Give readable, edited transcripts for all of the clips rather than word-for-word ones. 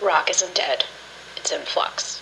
Rock isn't dead. It's in flux.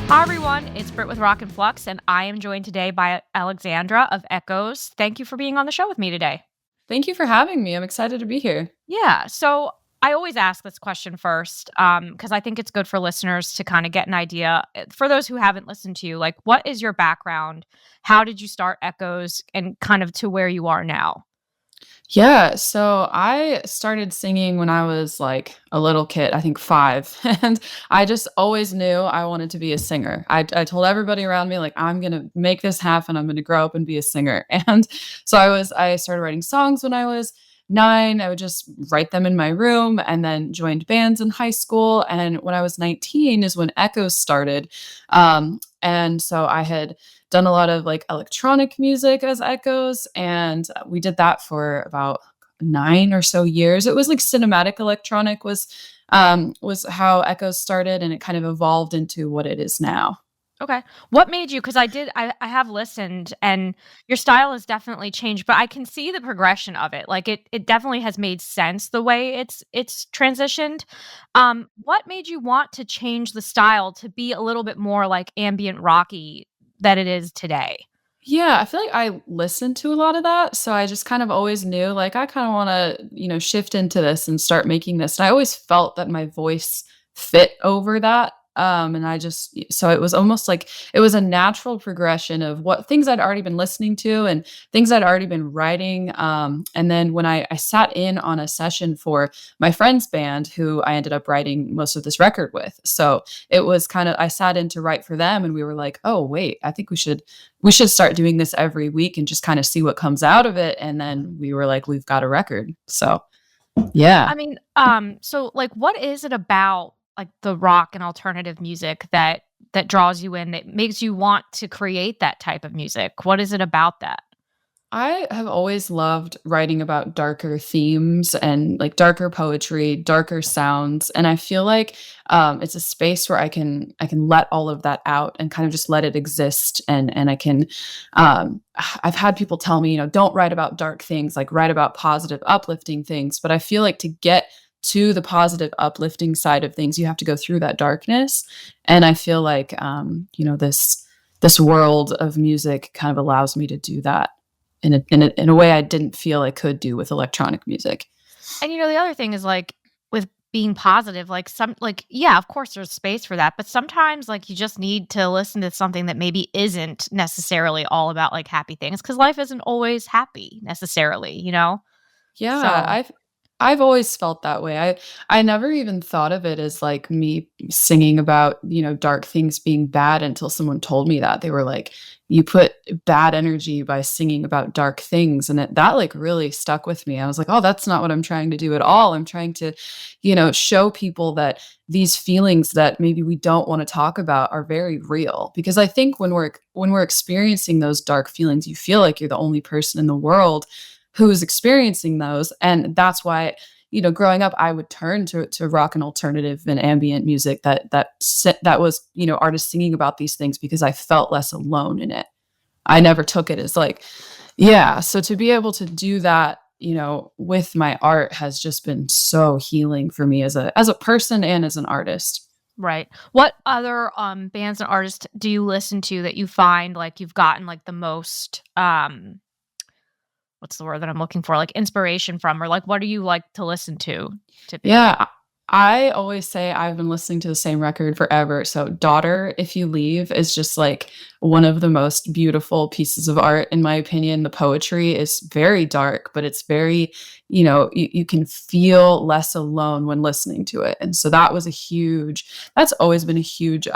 Hi everyone, it's Britt with Rock and Flux, and I am joined today by Alexandra of ECHOS. Thank you for being on the show with me today. Thank you for having me. I'm excited to be here. Yeah, so I always ask this question first because I think it's good for listeners to kind of get an idea. For those who haven't listened to you, like, what is your background? How did you start ECHOS and kind of to where you are now? Yeah, so I started singing when I was like a little kid, I think 5, and I just always knew I wanted to be a singer. I told everybody around me like I'm gonna make this happen. I'm gonna grow up and be a singer. And so I started writing songs when I was 9. I would just write them in my room and then joined bands in high school. And when I was 19 is when Echoes started. And so I had done a lot of like electronic music as Echoes, and we did that for about 9 or so years. It was like cinematic electronic was how Echoes started, and it kind of evolved into what it is now. Okay. What made you, because I have listened and your style has definitely changed, but I can see the progression of it. Like it definitely has made sense the way it's transitioned. What made you want to change the style to be a little bit more like ambient rocky that it is today? Yeah, I feel like I listened to a lot of that, so I just kind of always knew like I kind of want to, shift into this and start making this. And I always felt that my voice fit over that. And I just so it was almost like it was a natural progression of what things I'd already been listening to and things I'd already been writing. And then when I sat in on a session for my friend's band, who I ended up writing most of this record with. So it was kind of I sat in to write for them, and we were like, oh wait, I think we should start doing this every week and just kind of see what comes out of it. And then we were like, we've got a record. So yeah. I mean, so like what is it about like the rock and alternative music that draws you in, that makes you want to create that type of music? What is it about that? I have always loved writing about darker themes and like darker poetry, darker sounds, and I feel like it's a space where I can let all of that out and kind of just let it exist, and I can. I've had people tell me, don't write about dark things, like write about positive, uplifting things. But I feel like to get to the positive, uplifting side of things, you have to go through that darkness, and I feel like this world of music kind of allows me to do that in a way I didn't feel I could do with electronic music. And the other thing is like with being positive, like yeah, of course there's space for that, but sometimes like you just need to listen to something that maybe isn't necessarily all about like happy things, because life isn't always happy necessarily. Yeah, So I've always felt that way. I never even thought of it as like me singing about, dark things being bad until someone told me that. They were like, "You put bad energy by singing about dark things." And that like really stuck with me. I was like, "Oh, that's not what I'm trying to do at all. I'm trying to, show people that these feelings that maybe we don't want to talk about are very real." Because I think when we're experiencing those dark feelings, you feel like you're the only person in the world who is experiencing those. And that's why, growing up, I would turn to rock and alternative and ambient music that was, artists singing about these things, because I felt less alone in it. I never took it as like, yeah. So to be able to do that, with my art has just been so healing for me as a person and as an artist. right. What other bands and artists do you listen to that you find like you've gotten like the most what's the word that I'm looking for? Like inspiration from, or like what do you like to listen to typically? Yeah, I always say I've been listening to the same record forever. So, Daughter, If You Leave is just like one of the most beautiful pieces of art, in my opinion. The poetry is very dark, but it's very, you can feel less alone when listening to it. And so that's always been a huge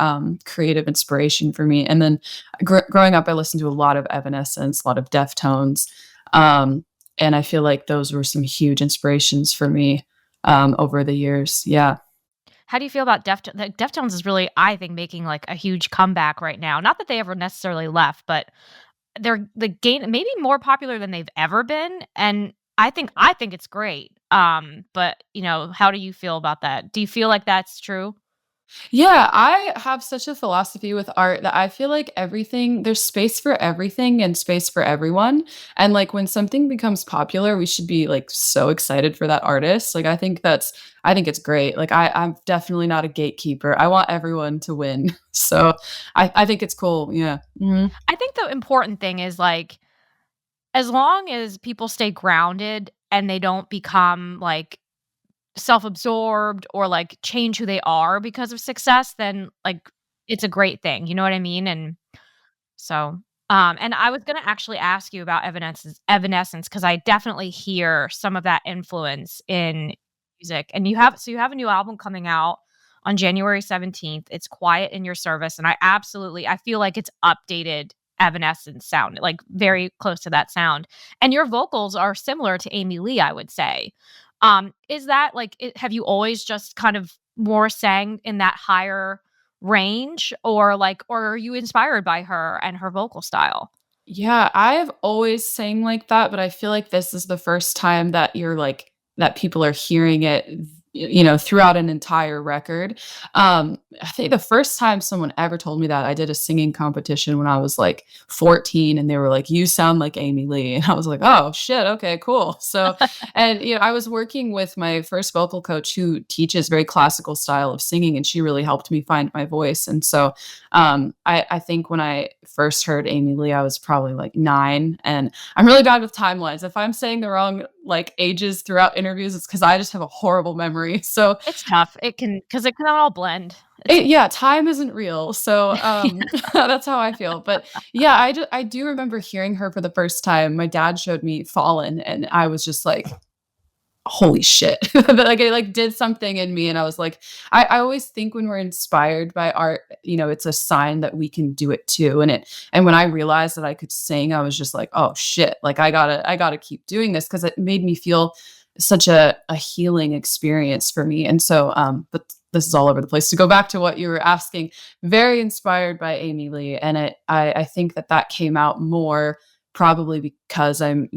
creative inspiration for me. And then growing up, I listened to a lot of Evanescence, a lot of Deftones. Um, and I feel like those were some huge inspirations for me over the years. Yeah. How do you feel about Deftones? Like, Deftones is really, I think, making like a huge comeback right now. Not that they ever necessarily left, but they're the gain maybe more popular than they've ever been. And I think it's great. But how do you feel about that? Do you feel like that's true? Yeah, I have such a philosophy with art that I feel like everything there's space for everything and space for everyone. And like when something becomes popular, we should be like so excited for that artist. Like I think it's great. Like I'm definitely not a gatekeeper. I want everyone to win. So I think it's cool. Yeah. Mhm. I think the important thing is, like, as long as people stay grounded and they don't become, like, self-absorbed or, like, change who they are because of success, then, like, it's a great thing, you know what I mean? And so, and I was gonna actually ask you about Evanescence because I definitely hear some of that influence in music, and you have a new album coming out on January 17th. It's Quiet in Your Service, and I feel like it's updated Evanescence sound, like, very close to that sound, and your vocals are similar to Amy Lee, I would say. Is that, like, have you always just kind of more sang in that higher range, or are you inspired by her and her vocal style? Yeah, I've always sang like that, but I feel like this is the first time that that people are hearing it, throughout an entire record. I think the first time someone ever told me that, I did a singing competition when I was like 14 and they were like, "You sound like Amy Lee." And I was like, "Oh, shit, okay, cool." So, and I was working with my first vocal coach who teaches very classical style of singing and she really helped me find my voice. And so I think when I first heard Amy Lee, I was probably like 9, and I'm really bad with timelines. If I'm saying the wrong like ages throughout interviews, it's because I just have a horrible memory. So It's tough. It can all blend. It's yeah, time isn't real. So that's how I feel. But yeah, I do remember hearing her for the first time. My dad showed me Fallen, and I was just like, holy shit. Like it like did something in me and I was like I always think when we're inspired by art, it's a sign that we can do it too. And when I realized that I could sing, I was just like, oh shit, like I gotta keep doing this because it made me feel such a healing experience for me. And so but this is all over the place. To go back to what you were asking, very inspired by Amy Lee. And I think that came out more probably because I'm,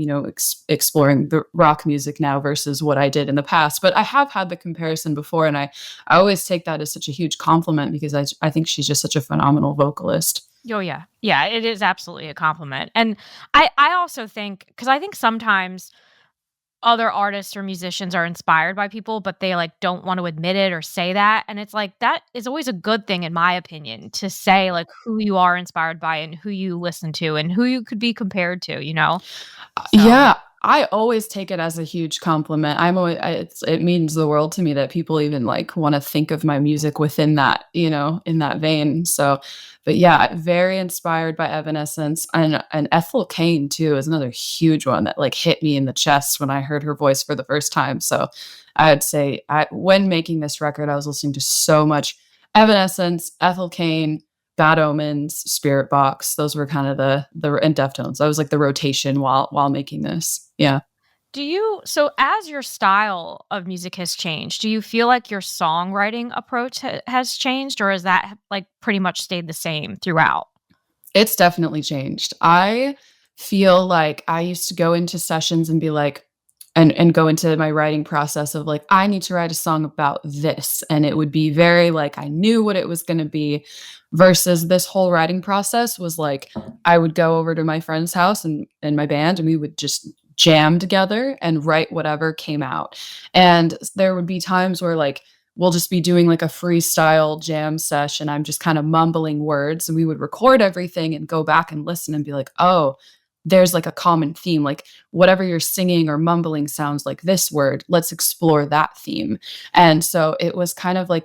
exploring the rock music now versus what I did in the past. But I have had the comparison before, and I always take that as such a huge compliment because I think she's just such a phenomenal vocalist. Oh, yeah. Yeah, it is absolutely a compliment, and I also think, because I think sometimes other artists or musicians are inspired by people, but they, like, don't want to admit it or say that, and it's like, that is always a good thing, in my opinion, to say, like, who you are inspired by and who you listen to and who you could be compared to, you know? So Yeah, I always take it as a huge compliment. It means the world to me that people even like want to think of my music within that, in that vein. So, but yeah, very inspired by Evanescence and Ethel Cain too is another huge one that like hit me in the chest when I heard her voice for the first time. So, I'd say when making this record, I was listening to so much Evanescence, Ethel Cain, Bad Omens, Spirit Box. Those were kind of the and Deftones. That was like the rotation while making this. Yeah. so as your style of music has changed, do you feel like your songwriting approach has changed, or is that, like, pretty much stayed the same throughout? It's definitely changed. I feel like I used to go into sessions and be like and go into my writing process of like, I need to write a song about this. And it would be very like I knew what it was going to be versus this whole writing process was like I would go over to my friend's house and my band and we would just jam together and write whatever came out. And there would be times where like we'll just be doing like a freestyle jam session. I'm just kind of mumbling words and we would record everything and go back and listen and be like, oh, there's like a common theme. Like whatever you're singing or mumbling sounds like this word. Let's explore that theme. And so it was kind of like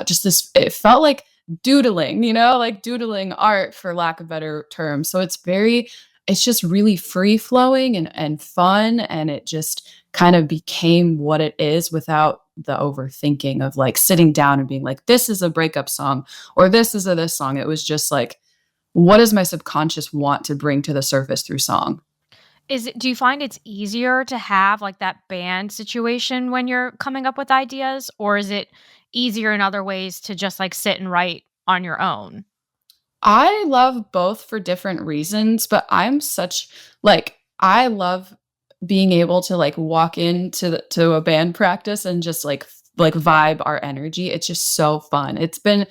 just this, it felt like doodling, like doodling art for lack of better term. So it's just really free flowing and fun. And it just kind of became what it is without the overthinking of like sitting down and being like, this is a breakup song or this is this song. It was just like, what does my subconscious want to bring to the surface through song? Do you find it's easier to have, like, that band situation when you're coming up with ideas, or is it easier in other ways to just, like, sit and write on your own? I love both for different reasons, but I love being able to like walk into to a band practice and just like like vibe, our energy. It's just so fun. It's been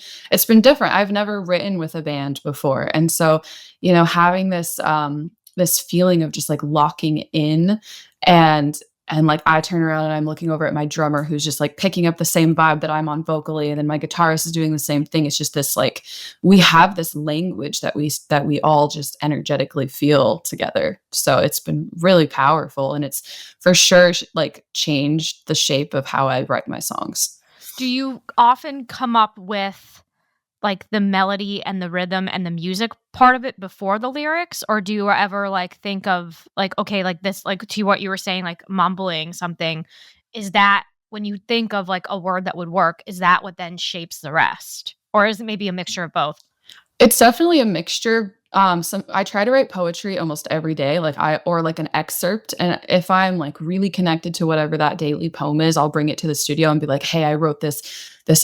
different. I've never written with a band before. And so, having this feeling of just like locking in, and like I turn around and I'm looking over at my drummer who's just like picking up the same vibe that I'm on vocally, and then my guitarist is doing the same thing. It's just this like we have this language that we all just energetically feel together. So it's been really powerful, and it's for sure like changed the shape of how I write my songs. Do you often come up with like the melody and the rhythm and the music part of it before the lyrics, or do you ever like think of like, okay, like this, like to what you were saying, like mumbling something, is that when you think of like a word that would work, is that what then shapes the rest, or is it maybe a mixture of both? It's definitely a mixture. I try to write poetry almost every day, or like an excerpt. And if I'm like really connected to whatever that daily poem is, I'll bring it to the studio and be like, "Hey, I wrote this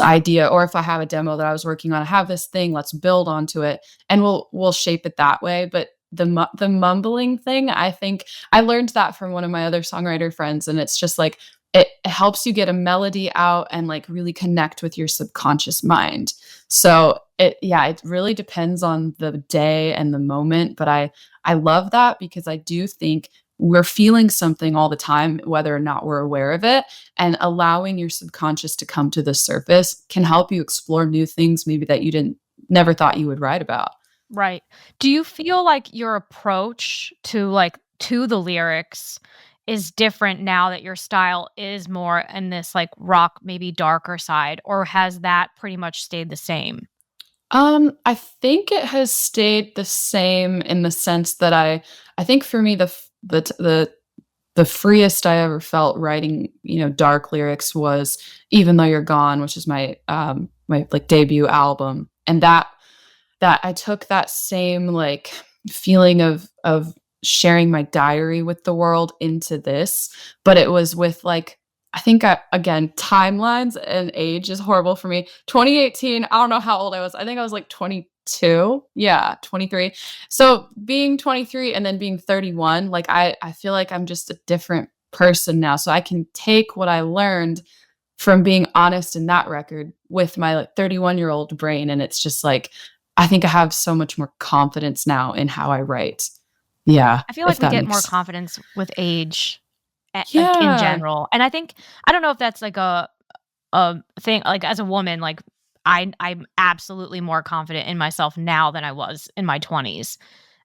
idea." Or if I have a demo that I was working on, I have this thing, let's build onto it, and we'll shape it that way. But the mumbling thing, I think I learned that from one of my other songwriter friends, and it's just like it helps you get a melody out and like really connect with your subconscious mind. So it really depends on the day and the moment, but I love that because I do think we're feeling something all the time, whether or not we're aware of it, and allowing your subconscious to come to the surface can help you explore new things maybe that you didn't never thought you would write about. Right. Do you feel like your approach to the lyrics is different now that your style is more in this like rock, maybe darker side, or has that pretty much stayed the same? I think it has stayed the same in the sense that I think for me the freest I ever felt writing, dark lyrics was Even Though You're Gone, which is my like debut album. And that I took that same like feeling of sharing my diary with the world into this, but it was with like I think again, timelines and age is horrible for me. 2018, I don't know how old I was. I think I was like 22. Yeah, 23. So being 23 and then being 31, like I feel like I'm just a different person now. So I can take what I learned from being honest in that record with my like 31-year-old brain, and it's just like I think I have so much more confidence now in how I write. Yeah, I feel like if we that get more makes confidence with age, like in Yeah. general. And I don't know if that's like a thing like as a woman, like I'm absolutely more confident in myself now than I was in my 20s.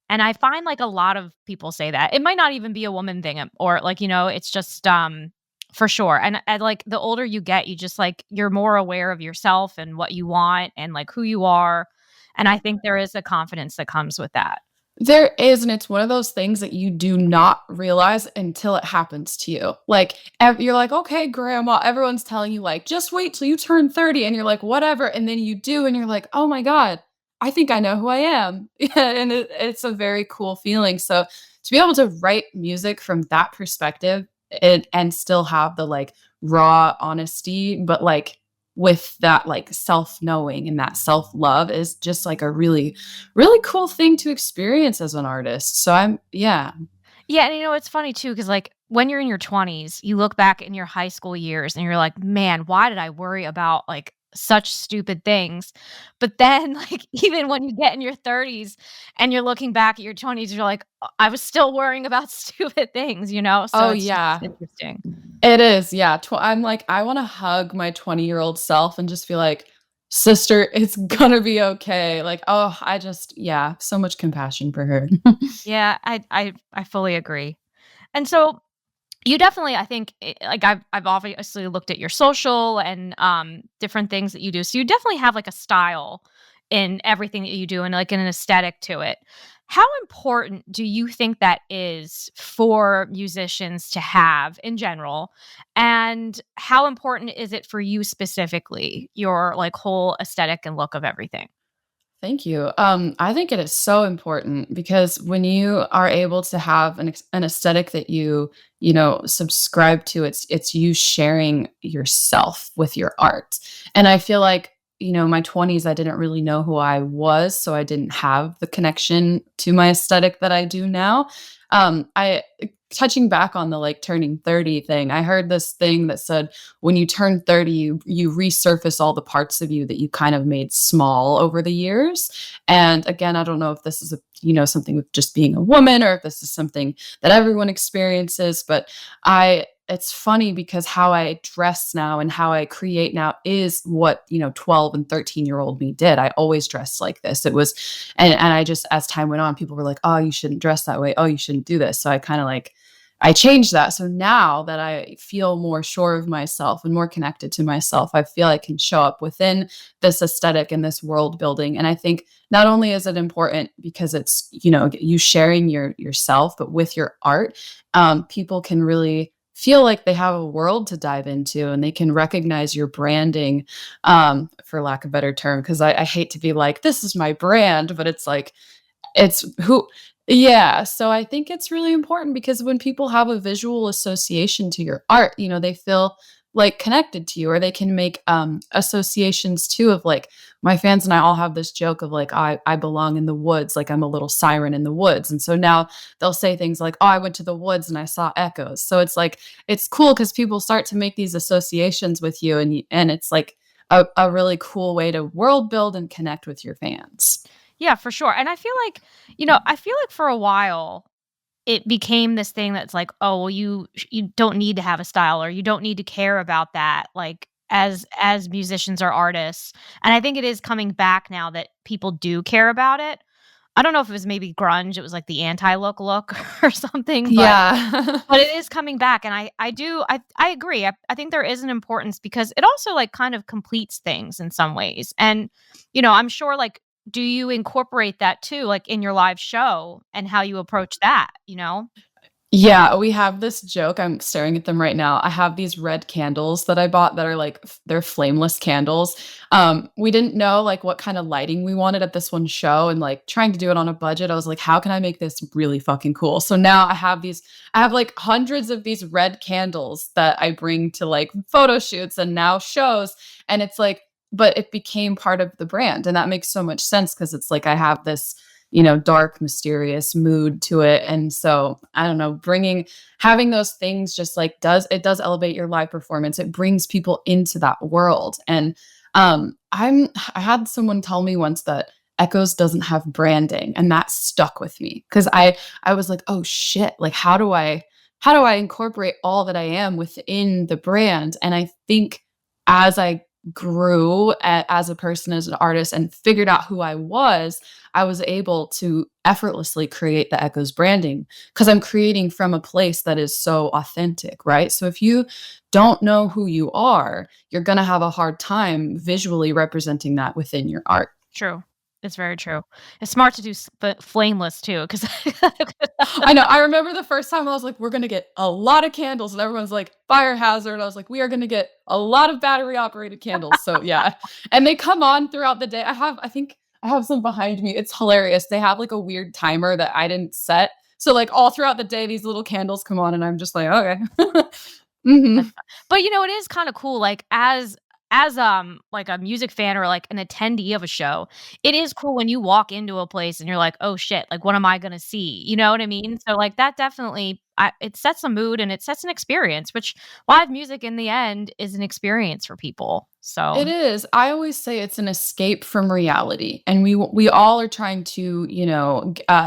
And I find like a lot of people say that. It might not even be a woman thing or like, it's just for sure. And like the older you get, you just like you're more aware of yourself and what you want and like who you are. And I think there is a confidence that comes with that. There is, and it's one of those things that you do not realize until it happens to you. Like, you're like, "Okay, grandma," everyone's telling you, like, "Just wait till you turn 30," and you're like, "Whatever," and then you do, and you're like, "Oh my god, I think I know who I am." Yeah, and it's a very cool feeling, so to be able to write music from that perspective and still have the, like, raw honesty, but, like, with that, like, self-knowing and that self-love is just, like, a really really cool thing to experience as an artist. So yeah. Yeah, and it's funny too, because like when you're in your 20s, you look back in your high school years and you're like, man, why did I worry about like such stupid things? But then, like, even when you get in your 30s and you're looking back at your 20s, you're like, I was still worrying about stupid things? So Oh, it's just yeah. interesting. It is, yeah. I'm like, I wanna hug my 20-year-old self and just be like, "Sister, it's gonna be okay." Like, oh, yeah, so much compassion for her. Yeah, I fully agree. And so you definitely, I think, like I've obviously looked at your social and different things that you do. So you definitely have like a style in everything that you do and like an aesthetic to it. How important do you think that is for musicians to have in general? And how important is it for you specifically, your like whole aesthetic and look of everything? Thank you. I think it is so important because when you are able to have an aesthetic that subscribe to, it's you sharing yourself with your art. And I feel like, my 20s, I didn't really know who I was, so I didn't have the connection to my aesthetic that I do now. I touching back on the like turning 30 thing, I heard this thing that said when you turn 30, you resurface all the parts of you that you kind of made small over the years. And again, I don't know if this is something with just being a woman or if this is something that everyone experiences, but it's funny because how I dress now and how I create now is what, 12 and 13-year-old me did. I always dressed like this. It was, and I just, as time went on, people were like, oh, you shouldn't dress that way. Oh, you shouldn't do this. So I kind of I changed that. So now that I feel more sure of myself and more connected to myself, I feel I can show up within this aesthetic and this world building. And I think not only is it important because it's, you sharing yourself, but with your art, people can really feel like they have a world to dive into and they can recognize your branding, for lack of a better term, because I hate to be like, this is my brand, but it's like, it's who, yeah. So I think it's really important because when people have a visual association to your art, they feel like connected to you, or they can make associations too of like my fans and I all have this joke of like, I belong in the woods, like I'm a little siren in the woods. And so now they'll say things like, oh, I went to the woods and I saw echoes. So it's like, it's cool because people start to make these associations with you, and it's like a really cool way to world build and connect with your fans. Yeah, for sure. And I feel like, I feel like for a while it became this thing that's like, oh, well, you don't need to have a style, or you don't need to care about that, like as musicians or artists. And I think it is coming back now that people do care about it. I don't know if it was maybe grunge, it was like the anti-look or something, but Yeah. it is coming back. And I agree. I think there is an importance because it also like kind of completes things in some ways. And I'm sure like, do you incorporate that too, like in your live show and how you approach that? Yeah, we have this joke. I'm staring at them right now. I have these red candles that I bought that are like they're flameless candles. We didn't know like what kind of lighting we wanted at this one show, and like trying to do it on a budget, I was like, how can I make this really fucking cool? So now I have like hundreds of these red candles that I bring to like photo shoots and now shows, and it's like, but it became part of the brand, and that makes so much sense because it's like I have this dark, mysterious mood to it. And so I don't know, having those things just like does elevate your live performance. It brings people into that world. And I had someone tell me once that Echoes doesn't have branding, and that stuck with me because I was like, oh shit, like how do I incorporate all that I am within the brand? And I think as I grew as a person, as an artist, and figured out who I was able to effortlessly create the Echoes branding because I'm creating from a place that is so authentic, right? So if you don't know who you are, you're going to have a hard time visually representing that within your art. True. It's very true. It's smart to do flameless too, because I know. I remember the first time I was like, we're going to get a lot of candles, and everyone's like, fire hazard. I was like, we are going to get a lot of battery operated candles. So yeah. And they come on throughout the day. I think I have some behind me. It's hilarious. They have like a weird timer that I didn't set. So like all throughout the day, these little candles come on, and I'm just like, okay. Mm-hmm. But it is kind of cool. Like as like a music fan or like an attendee of a show, it is cool when you walk into a place and you're like, oh shit, like what am I gonna see? You know what I mean? So like that definitely it sets a mood and it sets an experience, which live music in the end is an experience for people. So It is. I always say it's an escape from reality, and we all are trying to,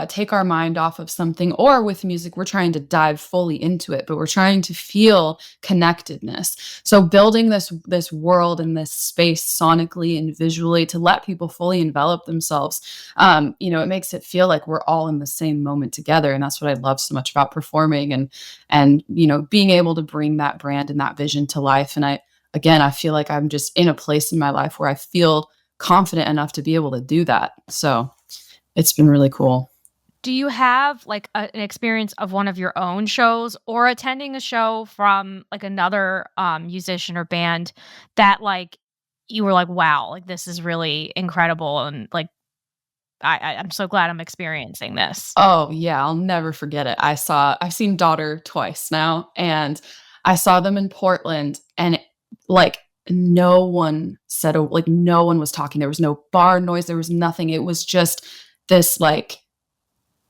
take our mind off of something. Or with music, we're trying to dive fully into it, but we're trying to feel connectedness. So building this world and this space sonically and visually to let people fully envelop themselves, it makes it feel like we're all in the same moment together, and that's what I love so much about performing and being able to bring that brand and that vision to life. And I feel like I'm just in a place in my life where I feel confident enough to be able to do that. So it's been really cool. do you have like an experience of one of your own shows or attending a show from like another musician or band that like you were like, wow, like this is really incredible, and like I'm so glad I'm experiencing this. Oh yeah, I'll never forget it. I've seen Daughter twice now, and I saw them in Portland, and like no one no one was talking. There was no bar noise, there was nothing. It was just this like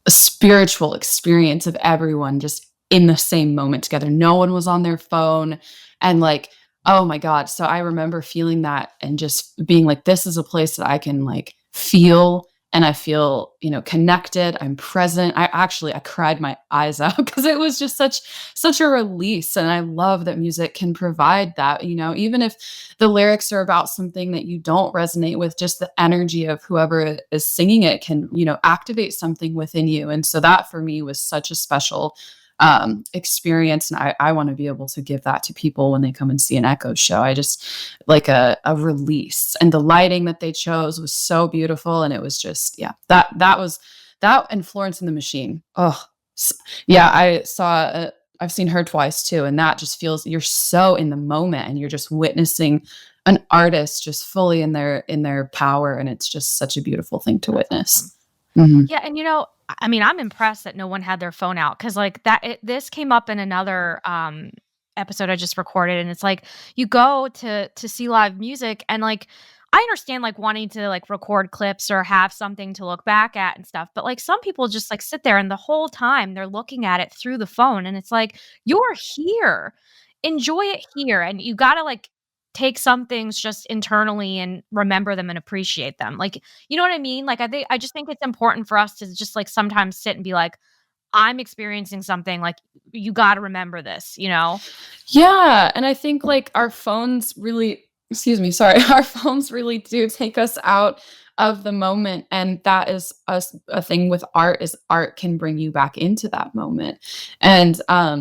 a spiritual experience of everyone just in the same moment together. No one was on their phone, and, like, oh my god. So I remember feeling that and just being like, "This is a place that I can, like, feel, and I feel, connected, I'm present." I cried my eyes out because it was just such a release, and I love that music can provide that, even if the lyrics are about something that you don't resonate with, just the energy of whoever is singing it can, activate something within you, and so that for me was such a special, experience, and I wanna be able to give that to people when they come and see an Echo show. I just like a release, and the lighting that they chose was so beautiful, and it was just yeah, that was that and Florence and the Machine. Oh, yeah, I've seen her twice too, and that just feels you're so in the moment, and you're just witnessing an artist just fully in their power, and it's just such a beautiful thing to That's awesome. witness. Mhm. Yeah, and I mean, I'm impressed that no one had their phone out because like this came up in another episode I just recorded, and it's like you go to see live music, and like I understand like wanting to like record clips or have something to look back at and stuff, but like some people just like sit there and the whole time they're looking at it through the phone, and it's like you're here, enjoy it here, and you got to like take some things just internally and remember them and appreciate them. Like, you know what I mean? Like, I just think it's important for us to just, like, sometimes sit and be like, "I'm experiencing something, like, you gotta remember this," you know? Yeah, and I think, like, our phones really excuse me, sorry, our phones really do take us out of the moment, and that is a thing with art is art can bring you back into that moment, and, I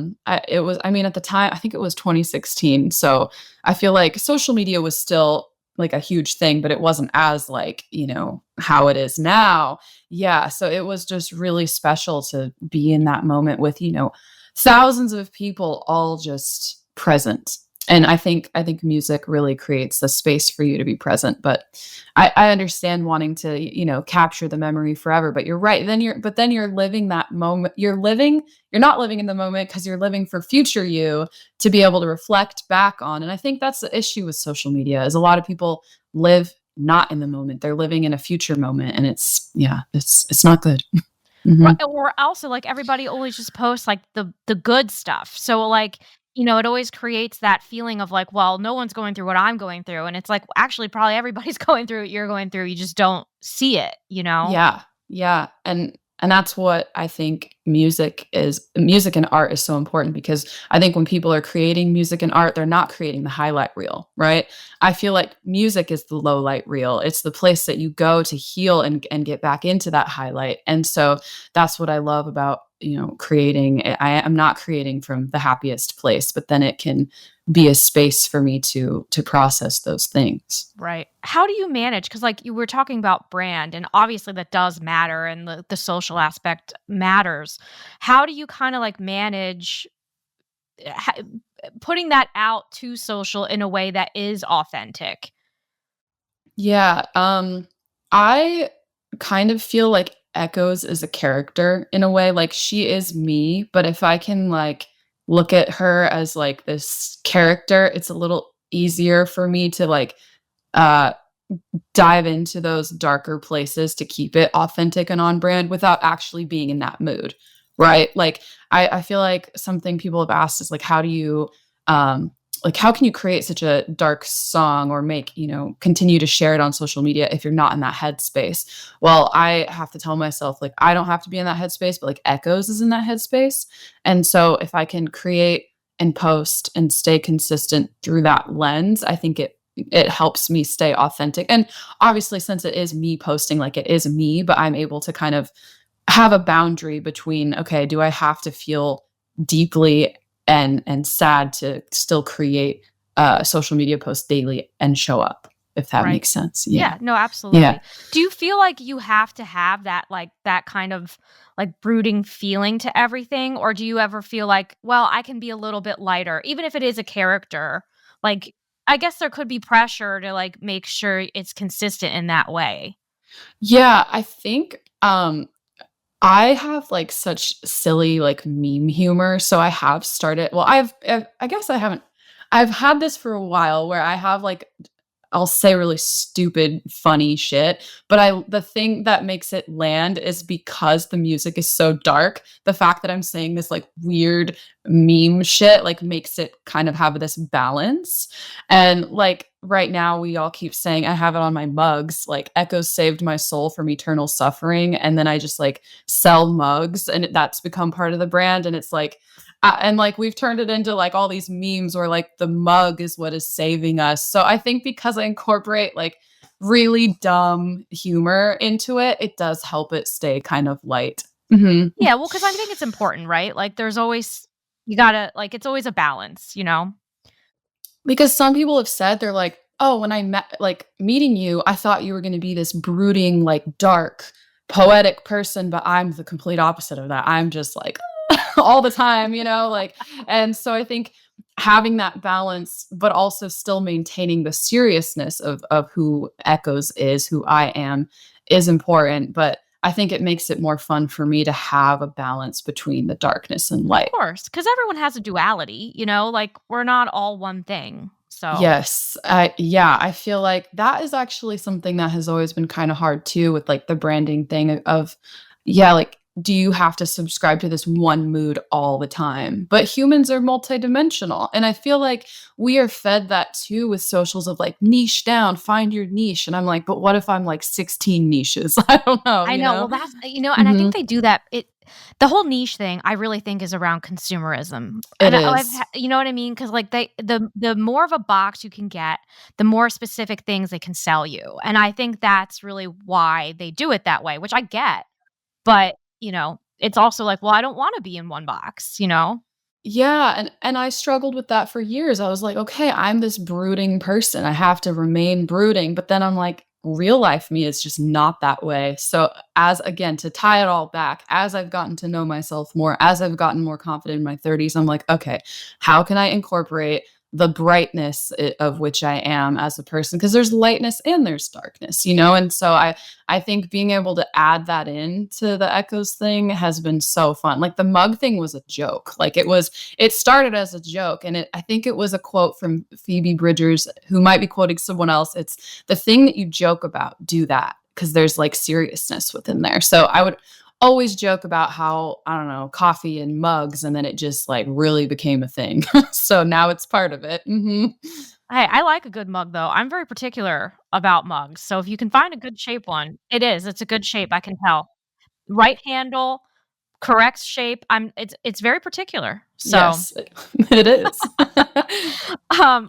mean, at the time, I think it was 2016, so I feel like social media was still, like, a huge thing, but it wasn't as, like, how it is now. Yeah, so it was just really special to be in that moment with, thousands of people all just present. And I think music really creates the space for you to be present. But I understand wanting to, capture the memory forever. But you're right. Then you're living that moment. You're not living in the moment because you're living for future you to be able to reflect back on. And I think that's the issue with social media is a lot of people live not in the moment. They're living in a future moment. And it's not good. Right, Mhm. or also, like, everybody always just posts, like, the good stuff. So, like, it always creates that feeling of, like, well, no one's going through what I'm going through, and it's like, actually, probably everybody's going through what you're going through, you just don't see it, you know? Yeah, yeah, and that's what I think music and art is so important because I think when people are creating music and art, they're not creating the highlight reel, right? I feel like music is the low light reel. It's the place that you go to heal and get back into that highlight. And so that's what I love about, creating. I'm not creating from the happiest place, but then it can be a space for me to process those things. Right. How do you manage? Because like, you were talking about brand, and obviously that does matter, and the social aspect matters. How do you kinda, like, manage ha putting that out to social in a way that is authentic? Yeah, I kind of feel like Echoes is a character in a way, like, she is me, but if I can, like, look at her as, like, this character, it's a little easier for me to, like, uh, dive into those darker places to keep it authentic and on brand without actually being in that mood, right? Like, I feel like something people have asked is, like, um how can you create such a dark song or make, continue to share it on social media if you're not in that headspace? Well, I have to tell myself, like, I don't have to be in that headspace, but, like, Echoes is in that headspace, and so if I can create and post and stay consistent through that lens, I think it helps me stay authentic. And obviously, since it is me posting, like it is me, but I'm able to kind of have a boundary between, okay, do I have to feel deeply and sad to still create social media posts daily and show up, if that Right. makes sense. Yeah. Yeah, no, Yeah. absolutely. Do you feel like you have to have that, like, that kind of, like, brooding feeling to everything, or do you ever feel like, "Well, I can be a little bit lighter," even if it is a character? Like, I guess there could be pressure to, like, make sure it's consistent in that way. Yeah. I think I have, like, such silly, like, meme humor, so I have started well, I guess I haven't I've had this for a while where I have, like, I'll say really stupid, funny shit, but the thing that makes it land is because the music is so dark. The fact that I'm saying this like weird meme shit like makes it kind of have this balance. And like right now we all keep saying I have it on my mugs, like Echoes saved my soul from eternal suffering, and then I just like sell mugs and that's become part of the brand, and it's like and like we've turned it into like all these memes where like the mug is what is saving us. So I think because I incorporate like really dumb humor into it, it does help it stay kind of light. Mhm. Yeah, well, because I think it's important, right? Like, there's always you gotta like, it's always a balance, you know? Because some people have said they're like, "Oh, when I met like meeting you, I thought you were going to be this brooding, like dark, poetic person, but I'm the complete opposite of that. I'm just like all the time, like and so I think having that balance but also still maintaining the seriousness of who Echoes is, who I am is important, but I think it makes it more fun for me to have a balance between the darkness and Of light. course, because everyone has a duality, you know? Like, we're not all one thing, so Yes. Yeah, I feel like that is actually something that has always been kind of hard too with like the branding thing of yeah, like do you have to subscribe to this one mood all the time? But humans are multidimensional. And I feel like we are fed that too with socials of like niche down, find your niche. And I'm like, but what if I'm like 16 niches? I don't know, I you know, know? well, that's and I think Mhm. they do that the whole niche thing, I really think is around consumerism, It and I've is. ha you know what I mean? Because like, the more of a box you can get, the more specific things they can sell you, and I think that's really why they do it that way, which I get, but, it's also like, well, I don't wanna be in one box, you know? Yeah, and I struggled with that for years. I was like, "Okay, I'm this brooding person. I have to remain brooding." But then I'm like, real life me is just not that way. So as again, to tie it all back, as I've gotten to know myself more, as I've gotten more confident in my 30s, I'm like, "Okay, how can I incorporate the brightness of which I am as a person?" Because there's lightness and there's darkness, And so I think being able to add that in to the Echoes thing has been so fun. Like the mug thing was a joke. Like it started as a joke, and I think it was a quote from Phoebe Bridgers, who might be quoting someone else. It's the thing that you joke about, do that, because there's like seriousness within there. So I would always joke about how, I don't know, coffee and mugs, and then it just like really became a thing. So now it's part of it. Hey, I like a good mug, though. I'm very particular about mugs, so if you can find a good shape one it's a good shape, I can tell. Right handle, correct shape, it's very particular, so Yes, it is.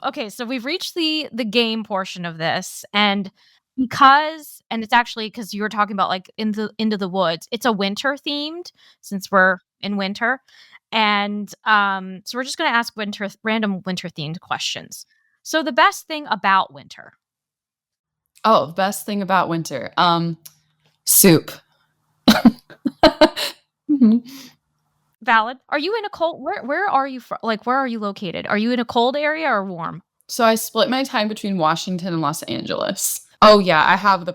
Okay, so we've reached the game portion of this, and because and it's actually because you were talking about, like, Into the Woods, it's a winter themed since we're in winter, and, so we're just gonna ask random winter themed questions. So the best thing about winter. Oh, best thing about winter, soup. Mhm. Valid. Are you in a cold where are you where are you located? Are you in a cold area or warm? So I split my time between Washington and Los Angeles. Oh, yeah, I have the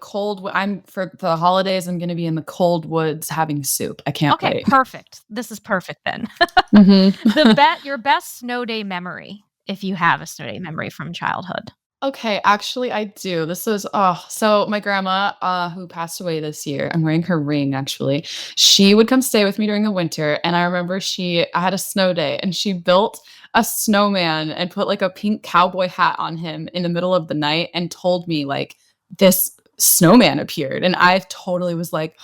I'm for the holidays, I'm gonna be in the cold woods having soup. I can't Okay, wait. perfect. This is perfect then. Mhm. Your best snow day memory, if you have a snow day memory from childhood. Okay, actually, I do. So my grandma, who passed away this year, I'm wearing her ring actually. She would come stay with me during the winter, and I remember I had a snow day, and she built a snowman and put like a pink cowboy hat on him in the middle of the night and told me like this snowman appeared, and I totally was like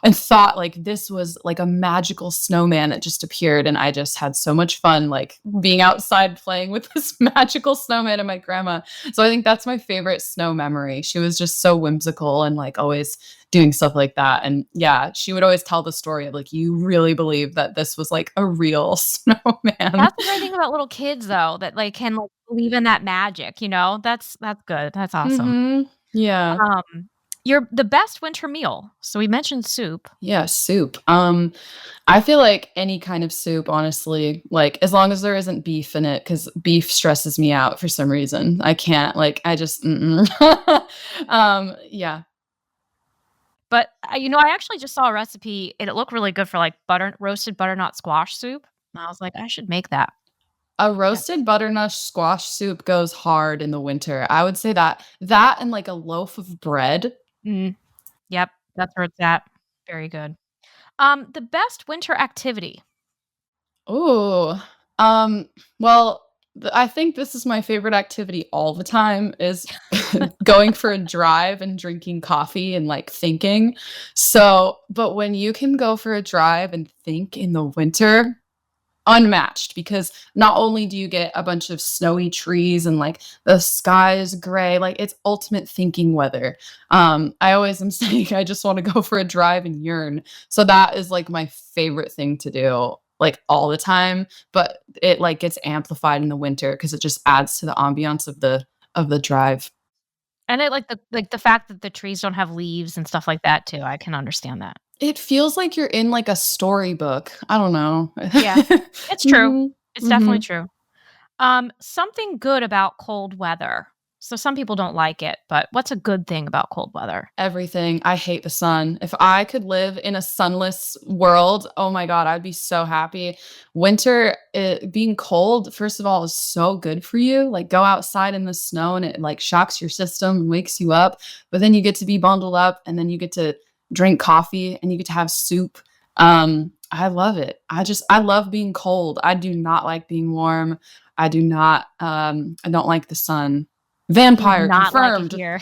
and thought like this was like a magical snowman that just appeared, and I just had so much fun like being outside playing with this magical snowman and my grandma. So I think that's my favorite snow memory. She was just so whimsical and like always doing stuff like that. And yeah, she would always tell the story of like, you really believe that this was like a real snowman. That's the great thing about little kids though, that, like, can, like, believe in that magic, you know? That's good, that's awesome. Yeah. The best winter meal. So we mentioned soup. Yeah, soup. I feel like any kind of soup, honestly, like as long as there isn't beef in it, because beef stresses me out for some reason. I can't, like, I just, mm-mm. Yeah. But, I actually just saw a recipe and it looked really good for, like, roasted butternut squash soup, and I was like, "I should make that." A Yeah. roasted butternut squash soup goes hard in the winter. I would say that and like a loaf of bread. Mm, yep, that's where it's at. Very good. The best winter activity. Ooh. Um, well, I think this is my favorite activity all the time is going for a drive and drinking coffee and like thinking. So, but when you can go for a drive and think in the winter, unmatched because not only do you get a bunch of snowy trees and like the sky is gray, like it's ultimate thinking weather. I always am saying I just want to go for a drive and yearn. So that is like my favorite thing to do like all the time, but it like gets amplified in the winter because it just adds to the ambiance of the drive. And I like the fact that the trees don't have leaves and stuff like that too. I can understand that. It feels like you're in like a storybook. I don't know. Yeah, it's true. Mhm, It's definitely mhm. true. Something good about cold weather. So some people don't like it, but what's a good thing about cold weather? Everything. I hate the sun. If I could live in a sunless world, oh my god, I'd be so happy. Winter, being cold, first of all, is so good for you. Like go outside in the snow and it like shocks your system and wakes you up. But then you get to be bundled up and then you get to drink coffee and you get to have soup. I love it. I love being cold. I do not like being warm. I don't like the sun. You would Vampire not like it confirmed. here.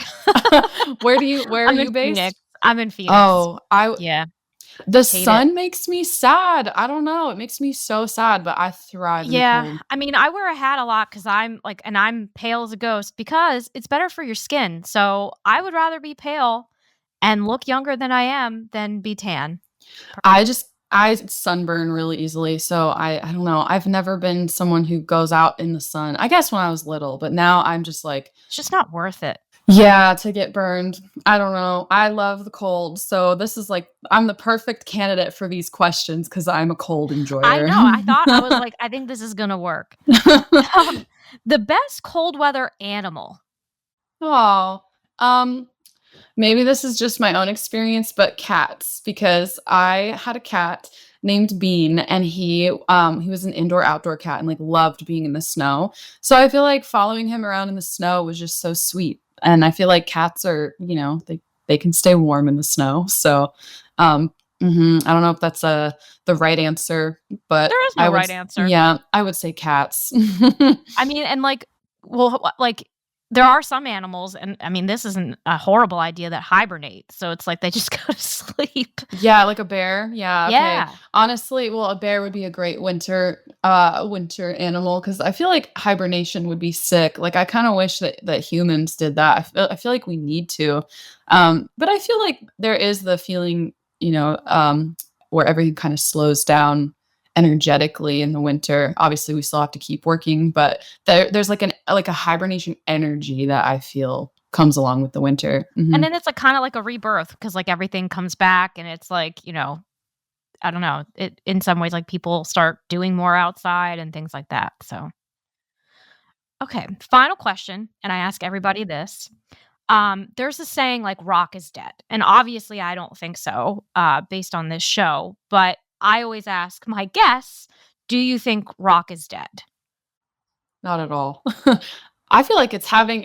Where are I'm in you based? Phoenix. I'm in Phoenix. Oh, I Yeah, the hate it. sun makes me sad. I don't know. It makes me so sad, but I thrive in the Yeah, cold. I mean, I wear a hat a lot because 'cause I'm, like and I'm pale as a ghost because it's better for your skin, so I would rather be pale and look younger than I am than be tan. Per I sunburn really easily, so I don't know. I've never been someone who goes out in the sun. I guess when I was little, but now I'm just like, It's just not worth it. yeah, to get burned. I don't know. I love the cold. So this is like I'm the perfect candidate for these questions because I'm a cold I enjoyer. know, I was like, "I think this is gonna work." Um, the best cold weather animal. Oh, um, maybe this is just my own experience, but cats, because I had a cat named Bean and he was an indoor-outdoor cat and, like, loved being in the snow. So I feel like following him around in the snow was just so sweet, and I feel like cats are, they can stay warm in the snow. So, um I don't know if that's, the right answer, but There is no right answer. I would say cats. I mean, and, like well, like, there are some animals and, I mean, this isn't a horrible idea that hibernate, so it's like they just go to sleep. Yeah, like a bear? Yeah, okay. Yeah. Honestly, well, a bear would be a great winter animal because I feel like hibernation would be sick. Like, I kinda wish that humans did that. I feel like we need to. But I feel like there is the feeling, where everything kinda slows down energetically in the winter. Obviously, we still have to keep working, but there's like a hibernation energy that I feel comes along with the winter. And Mhm. then it's, like, kinda like a rebirth because like, everything comes back and it's like, I don't know, it in some ways, like, people start doing more outside and things like that, so okay, final question, and I ask everybody this. There's a saying like rock is dead. And obviously I don't think so, based on this show, but I always ask my guests, do you think rock is dead? Not at all. I feel like it's having,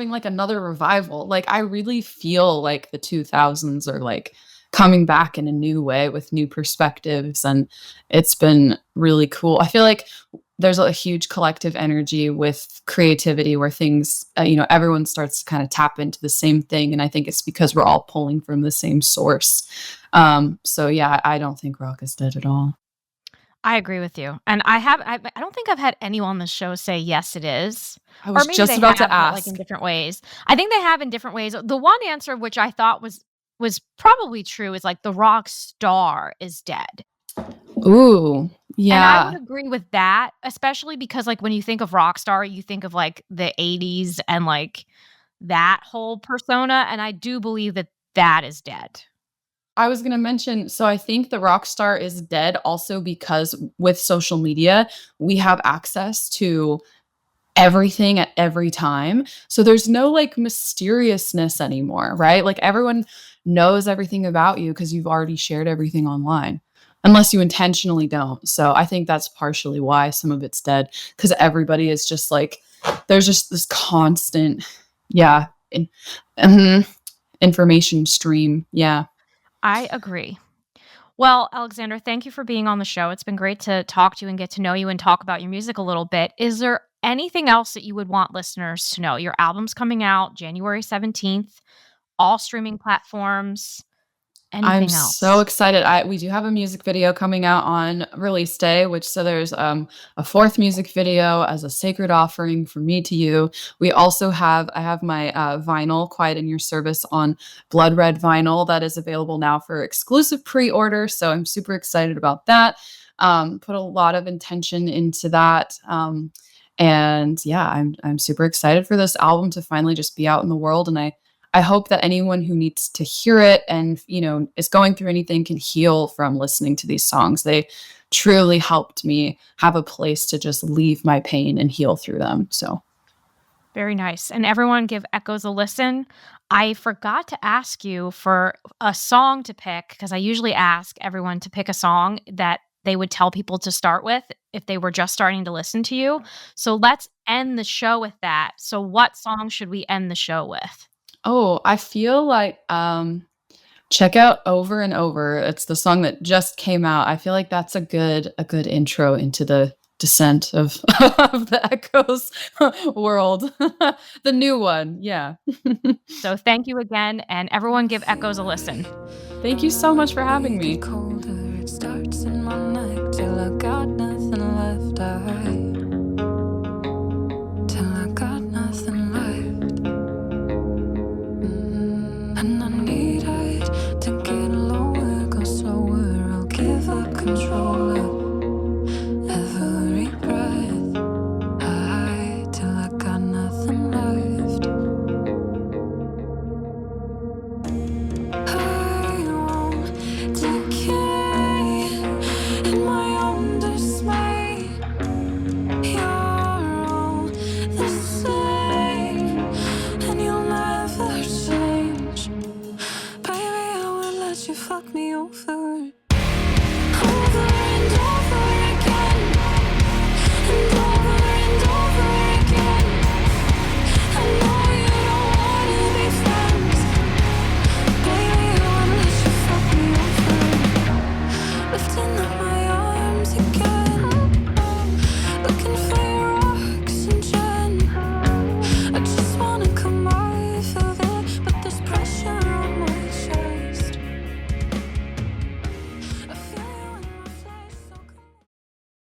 like, another revival. Like, I really feel like the 2000s are, like, coming back in a new way with new perspectives, and it's been really cool. I feel like there's a huge collective energy with creativity where things, everyone starts to kinda tap into the same thing, and I think it's because we're all pulling from the same source. So, yeah, I don't think rock is dead at all. I agree with you. And I don't think I've had anyone on the show say yes it is. I Or was maybe just they about to have, but like in ask. different ways. I think they have in different ways. The one answer which I thought was probably true is like the rock star is dead. Ooh, And I would yeah. agree with that, especially because, like, when you think of rock star, you think of, like, the '80s and, like, that whole persona, and I do believe that that is dead. I was gonna mention, so I think the rock star is dead also because with social media, we have access to everything at every time. So there's no like mysteriousness anymore, right? Like everyone knows everything about you because you've already shared everything online. unless you intentionally don't. So I think that's partially why some of it's dead, because everybody is just like, there's just this constant, yeah, information stream. Yeah. I agree. Well, Alexander, thank you for being on the show. It's been great to talk to you and get to know you and talk about your music a little bit. Is there anything else that you would want listeners to know? Your album's coming out January 17th, all streaming platforms. I'm Anything else? so excited. We do have a music video coming out on release day, so there's a fourth music video as a sacred offering from me to you. I have my vinyl, Quiet in Your Service, on blood red vinyl that is available now for exclusive pre-order. So I'm super excited about that. Put a lot of intention into that. And yeah, I'm super excited for this album to finally just be out in the world. And I hope that anyone who needs to hear it and, is going through anything can heal from listening to these songs. They truly helped me have a place to just leave my pain and heal through them. So very nice. And everyone give Echoes a listen. I forgot to ask you for a song to pick, because I usually ask everyone to pick a song that they would tell people to start with if they were just starting to listen to you. So let's end the show with that. So what song should we end the show with? Oh, I feel like check out Over and Over. It's the song that just came out. I feel like that's a good intro into the descent of of the Echoes world. The new one. Yeah. So thank you again, and everyone give Echoes a listen. Thank you so much for having me. Colder, it starts in my neck till I got nothing left. Till I got nothing left. And I need it to get lower, go slower. I'll give up control of every breath. Till I got nothing left. I won't decay in my own dismay. You're all the same, and you'll never change. Baby, I would let you fuck me over and over again, and over again. I know you don't wanna be friends. Baby, I wanna let you fuck me over, lifting up my